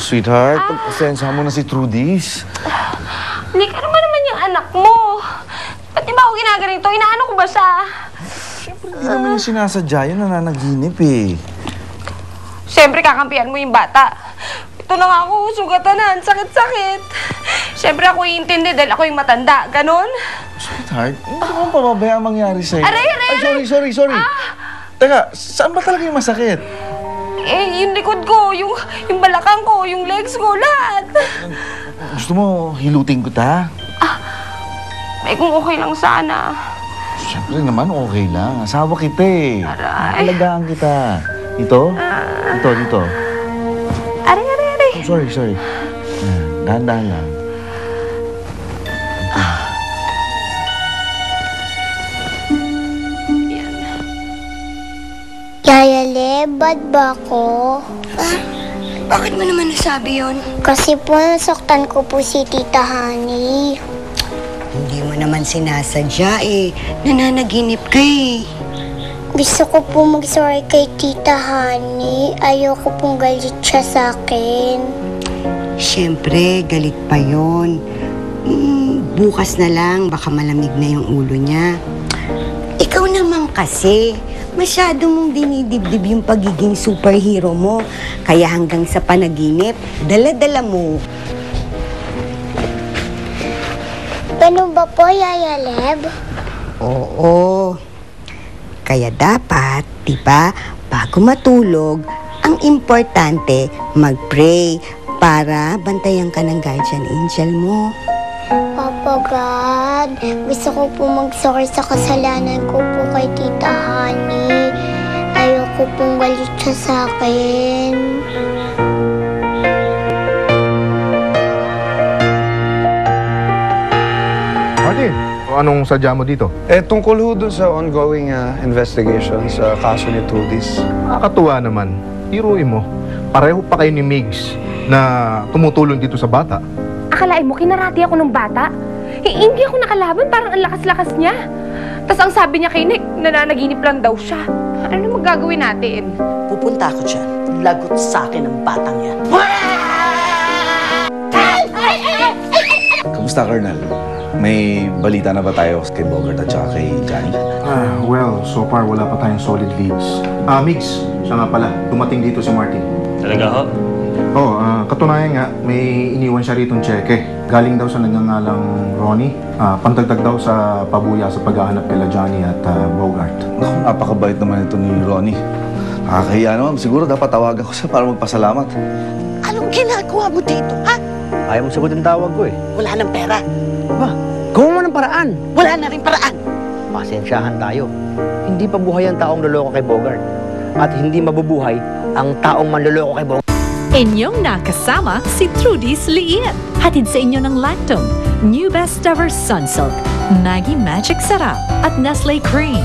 Sweetheart, pagpasensya mo na si Trudy's. Nick, ano ba naman yung anak mo? Ba't di ba ako ginaganito? Inaano ko ba siya? Siyempre, hindi naman yung sinasadya yun, nananaginip eh. Siyempre, kakampihan mo yung bata. Ito na nga ako, sugatan na, sakit-sakit. Siyempre, ako iintindi dahil ako yung matanda. Ganon? Sweetheart, hindi mo pababaya ang mangyari sa'yo. Aray! Ay, sorry. Teka, saan ba talaga yung masakit? Eh, yung likod ko, yung balakang ko, yung legs ko, lahat. Gusto mo, hilutin ko ta? Eh, kung okay lang sana. Siyempre naman, okay lang. Asawa kita eh. Aray. Alagaan kita. Dito? Dito. Aray. Oh, sorry. Dahan-dahan lang. Yaya Le, bad ba ako? Bakit mo naman nasabi yon? Kasi po, nasaktan ko po si Tita Honey. Hindi mo naman sinasadya eh. Nananaginip ka eh. Gusto ko po mag-sorry kay Tita Honey. Ayoko pong galit siya sa akin. Siyempre, galit pa yon. Bukas na lang, baka malamig na yung ulo niya. Ikaw naman kasi, masyado mong dinidibdib yung pagiging superhero mo. Kaya hanggang sa panaginip, dala-dala mo. Ganun ba po, Yaya Leb? Oo. Kaya dapat, di ba, bago matulog, ang importante, mag-pray para bantayan ka ng guardian angel mo. Papa God, gusto ko po mag-sorry sa kasalanan ko po kay Tita Honey. Ayoko pong galit siya sa akin. Martin, anong sadya mo dito? Tungkol ho dun sa ongoing investigation sa kaso ni Trudy's. Nakakatuwa naman. Iruin mo, pareho pa kayo ni Migs na tumutulong dito sa bata. Akalain mo, kinarati ako ng bata? Eh, hindi ako nakalaban, parang ang lakas-lakas niya. Tapos ang sabi niya kay Nick, nananaginip lang daw siya. Ano naman gagawin natin? Pupunta ako dyan. Lagot sa akin ang batang yan. Kamusta, Colonel? May balita na ba tayo kay Bogart at saka kay Johnny? Well, so far wala pa tayong solid leads. Migs, siya nga pala, dumating dito si Martin. Talaga ho? Oo, katunayan nga, may iniwan siya ritong tseke. Galing daw sa nagngangalang Ronnie. Pantagdag daw sa pabuya sa paghahanap kila Johnny at Bogart. Naku, napakabait naman ito ni Ronnie. Nakakahiya naman. Siguro dapat tawagan ko siya para magpasalamat. Anong ginagawa mo dito, ha? Ayaw mo sagutin tawag ko eh. Wala nang pera. Ba, gawa mo ng paraan. Wala na rin paraan. Pasensyahan tayo. Hindi pa buhay ang taong loloko kay Bogart. At hindi mabubuhay ang taong manloloko kay Bogart. Inyong nakasama si Trudy's Liit. Hatid sa inyo ng Lactome, New Best Ever Sunsilk, Maggie Magic Sarap at Nestle Cream.